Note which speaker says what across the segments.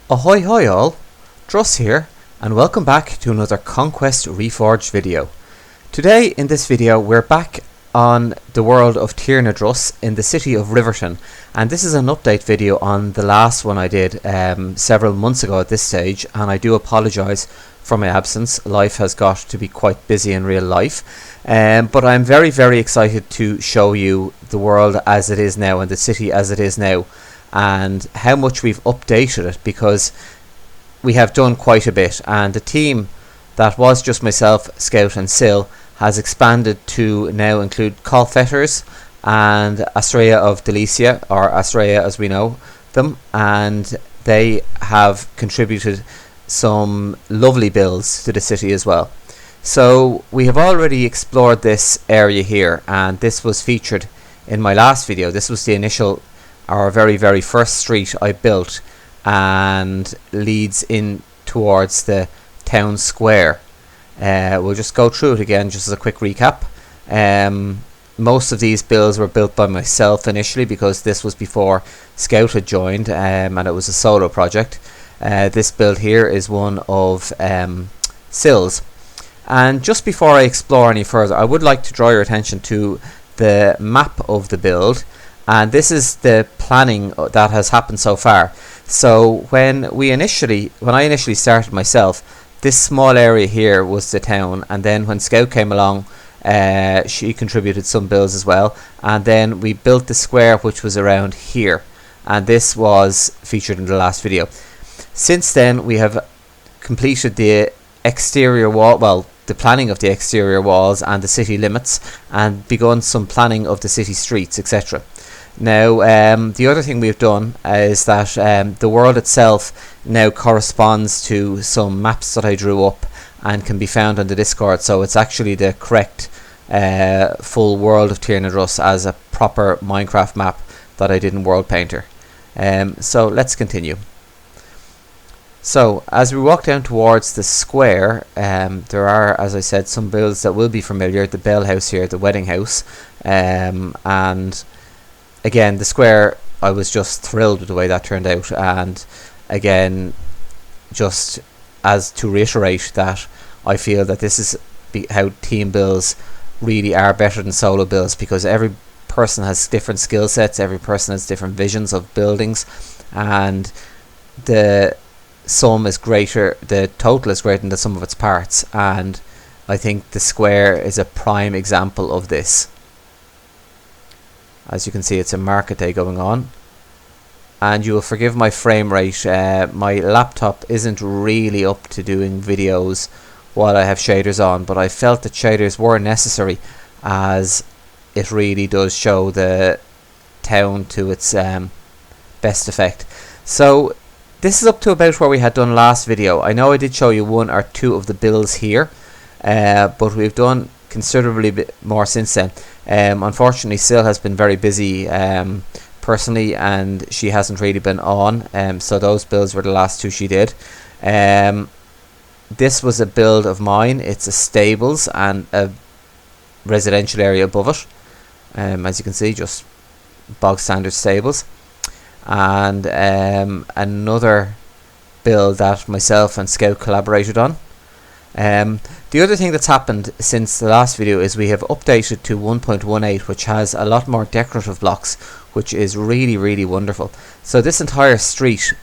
Speaker 1: Ahoy hoy all, Druss here, and welcome back to another Conquest Reforged video. Today in this video we're back on the world of Druss in the city of Riverton, and this is an update video on the last one I did several months ago at this stage, and I do apologise for my absence. Life has got to be quite busy in real life, but I'm very excited to show you the world as it is now and the city as it is now, and how much we've updated it, because we have done quite a bit, and the team that was just myself, Scout and Sil has expanded to now include Colfetters and AsrayaofDelesia, or Asraya as we know them, and they have contributed some lovely builds to the city as well. So we have already explored this area here, and this was featured in my last video. This was the initial, our very first street I built, and leads in towards the town square. We'll just go through it again just as a quick recap. Most of these builds were built by myself initially, because this was before Scout had joined, and it was a solo project. This build here is one of Sil's. And just before I explore any further, I would like to draw your attention to the map of the build, and this is the planning that has happened so far. So when I initially started myself, this small area here was the town, and then when Scout came along, she contributed some builds as well, and then we built the square which was around here, and this was featured in the last video. Since then we have completed the exterior wall, well, the planning of the exterior walls and the city limits, and begun some planning of the city streets, etc. Now the other thing we've done is that the world itself now corresponds to some maps that I drew up and can be found on the Discord, so it's actually the correct full world of Druss as a proper Minecraft map that I did in World Painter. So let's continue. So as we walk down towards the square, there are, as I said, some builds that will be familiar. The bell house here, the wedding house, and again the square, I was just thrilled with the way that turned out. And again, just as to reiterate that I feel that this is how team builds really are better than solo builds, because every person has different skill sets, every person has different visions of buildings, and the sum is greater, the total is greater than the sum of its parts, and I think the square is a prime example of this. As you can see, it's a market day going on, and you will forgive my frame rate. My laptop isn't really up to doing videos while I have shaders on, but I felt that shaders were necessary, as it really does show the town to its best effect. So this is up to about where we had done last video. I know I did show you one or two of the builds here, but we've done considerably bit more since then. Unfortunately, Sil has been very busy personally, and she hasn't really been on, so those builds were the last two she did. This was a build of mine. It's a stables and a residential area above it, as you can see, just bog standard stables. And another build that myself and Scout collaborated on. The other thing that's happened since the last video is we have updated to 1.18, which has a lot more decorative blocks, which is really wonderful. So this entire street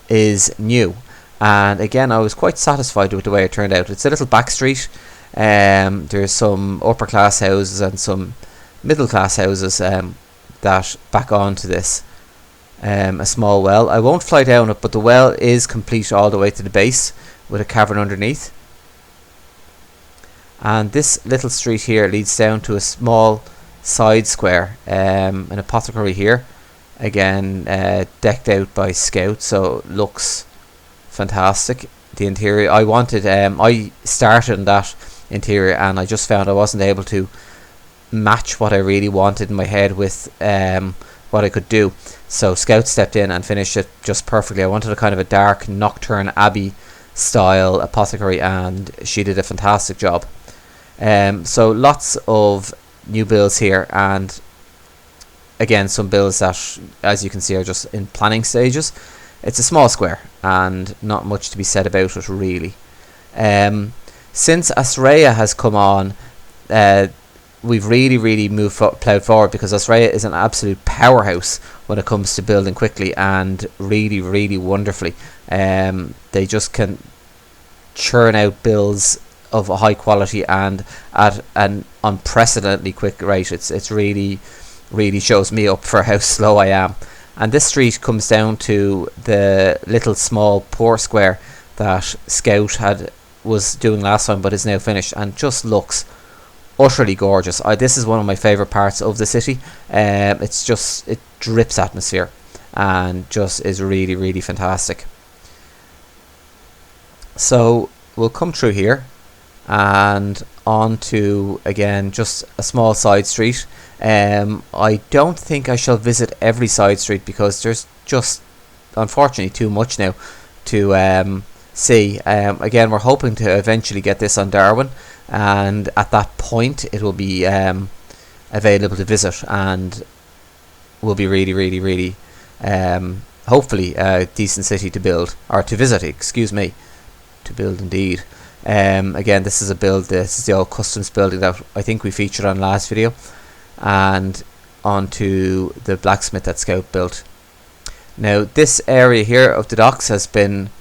Speaker 1: is new, and again I was quite satisfied with the way it turned out. It's a little back street. There's some upper class houses and some middle class houses that back onto this. A small well. I won't fly down it, but the well is complete all the way to the base with a cavern underneath. And this little street here leads down to a small side square, an apothecary here, again decked out by Scout, so it looks fantastic. The interior, I started in that interior, and I just found I wasn't able to match what I really wanted in my head with what I could do, so Scout stepped in and finished it just perfectly. I wanted a kind of a dark nocturne abbey style apothecary, and she did a fantastic job. So lots of new builds here, and again some builds that, as you can see, are just in planning stages. it's a small square and not much to be said about it really. Since Asraya has come on, we've really ploughed forward, because Asraya is an absolute powerhouse when it comes to building quickly and really wonderfully. They just can churn out builds of a high quality and at an unprecedentedly quick rate. It's really shows me up for how slow I am. And this street comes down to the little small poor square that Scout was doing last time but is now finished, and just looks utterly gorgeous. This is one of my favourite parts of the city. It drips atmosphere and just is really fantastic. So we'll come through here and on to, again, just a small side street. I don't think I shall visit every side street because there's just unfortunately too much now to see. Again, we're hoping to eventually get this on Darwin, and at that point it will be available to visit and will be really hopefully a decent city to build, or to visit, excuse me, to build indeed. Again, this is the old customs building that I think we featured on last video, and onto the blacksmith that Scout built. Now this area here of the docks has been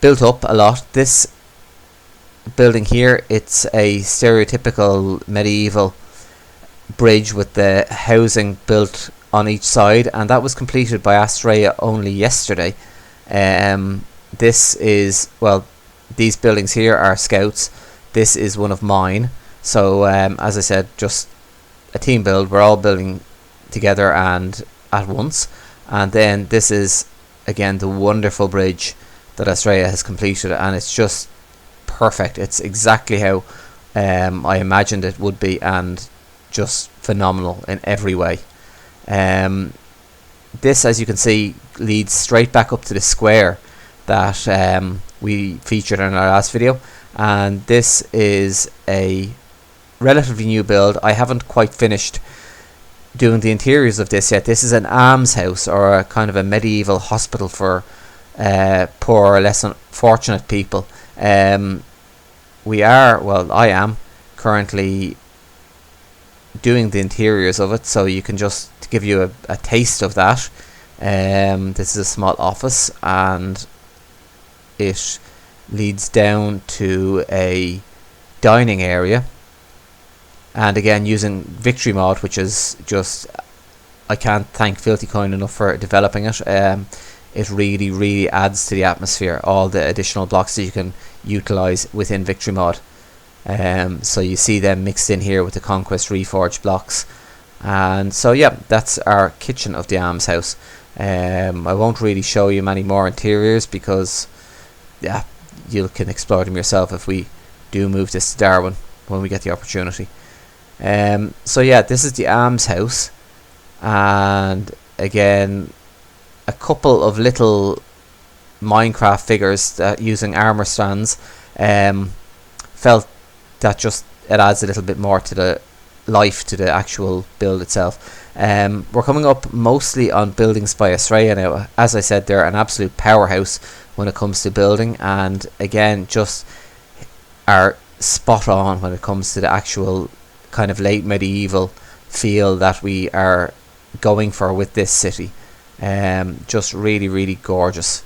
Speaker 1: built up a lot. This building here, it's a stereotypical medieval bridge with the housing built on each side, and that was completed by Asraya only yesterday. This is, well, these buildings here are Scout's. This is one of mine. So as I said, just a team build. We're all building together and at once. And then this is again the wonderful bridge that Asraya has completed, and it's just perfect. It's exactly how I imagined it would be, and just phenomenal in every way. This, as you can see, leads straight back up to the square that we featured in our last video, and this is a relatively new build. I haven't quite finished doing the interiors of this yet. This is an almshouse, or a kind of a medieval hospital for poor or less unfortunate people. I am currently doing the interiors of it, so you can just give you a taste of that. This is a small office, and it leads down to a dining area, and again using Victorymod, which is just, I can't thank Filthycoin enough for developing it. It really adds to the atmosphere, all the additional blocks that you can utilize within Victorymod. So you see them mixed in here with the Conquest Reforged blocks. And so yeah, that's our kitchen of the almshouse. I won't really show you many more interiors because yeah, you can explore them yourself if we do move this to Darwin when we get the opportunity. So yeah, this is the almshouse, and again a couple of little Minecraft figures that using armor strands. Felt that just it adds a little bit more to the life to the actual build itself. We're coming up mostly on buildings by Asraya now. As I said, they're an absolute powerhouse when it comes to building, and again just are spot on when it comes to the actual kind of late medieval feel that we are going for with this city. Just really gorgeous.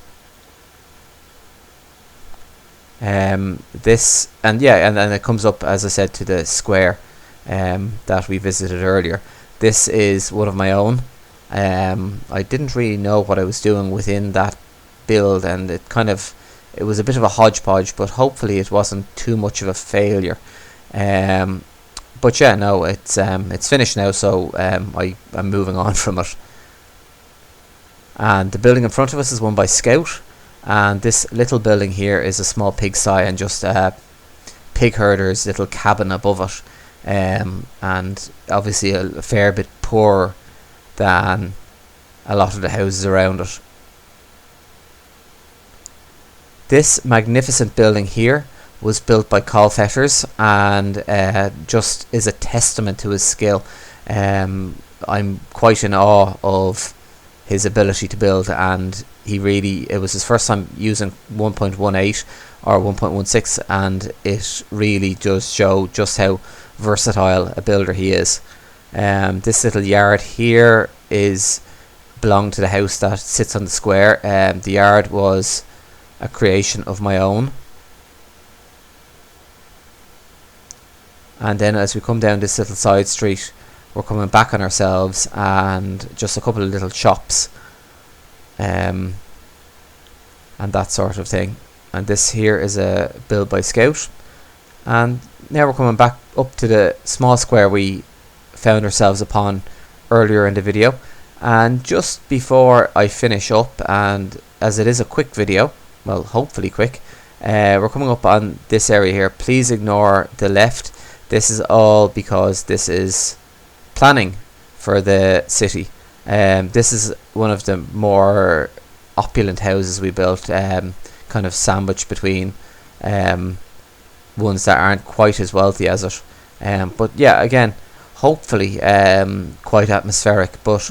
Speaker 1: This, and yeah, and then it comes up, as I said, to the square that we visited earlier. This is one of my own. I didn't really know what I was doing within that build, and it was a bit of a hodgepodge, but hopefully it wasn't too much of a failure. But yeah, no, it's finished now, so I'm moving on from it. And the building in front of us is one by Scout, and this little building here is a small pigsty and just a pig herder's little cabin above it, and obviously a fair bit poorer than a lot of the houses around it. This magnificent building here was built by Colfetters, and just is a testament to his skill. I'm quite in awe of his ability to build, and it was his first time using 1.18 or 1.16, and it really does show just how versatile a builder he is. This little yard here belonged to the house that sits on the square. The yard was a creation of my own. And then as we come down this little side street, we're coming back on ourselves, and just a couple of little shops and that sort of thing. And this here is a build by Scout. And now we're coming back up to the small square we found ourselves upon earlier in the video. And just before I finish up, and as it is a quick video, well, hopefully quick, we're coming up on this area here. Please ignore the left. This is all because this is planning for the city. This is one of the more opulent houses we built, kind of sandwiched between ones that aren't quite as wealthy as it. But yeah, again, hopefully quite atmospheric. But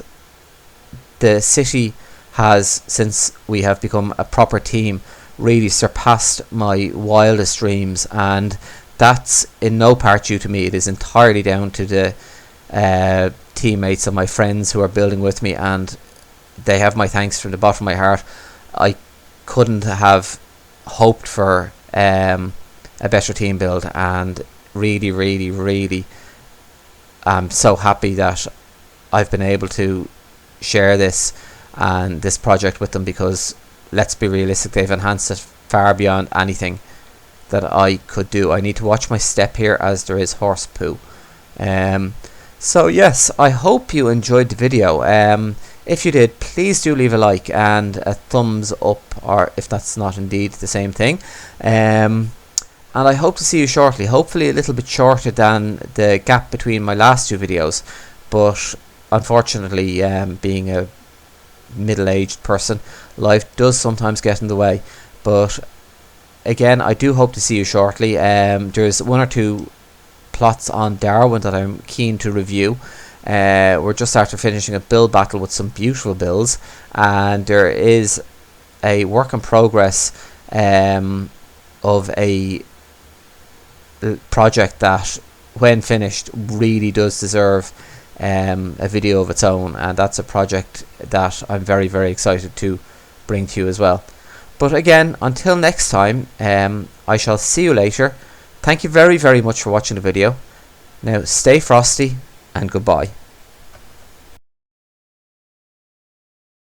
Speaker 1: the city has, since we have become a proper team, really surpassed my wildest dreams, and that's in no part due to me. It is entirely down to the teammates and my friends who are building with me, and they have my thanks from the bottom of my heart. I couldn't have hoped for a better team build, and really I'm so happy that I've been able to share this and this project with them, because let's be realistic, they've enhanced it far beyond anything that I could do. I need to watch my step here as there is horse poo. So yes, I hope you enjoyed the video. If you did, please do leave a like and a thumbs up, or if that's not indeed the same thing. And I hope to see you shortly, hopefully a little bit shorter than the gap between my last two videos, but unfortunately, being a middle-aged person, life does sometimes get in the way. But again, I do hope to see you shortly. There's one or two plots on Darwin that I'm keen to review. We're just after finishing a build battle with some beautiful builds, and there is a work in progress of a project that, when finished, really does deserve a video of its own, and that's a project that I'm very excited to bring to you as well. But again, until next time, I shall see you later. Thank you very much for watching the video. Now stay frosty, and goodbye.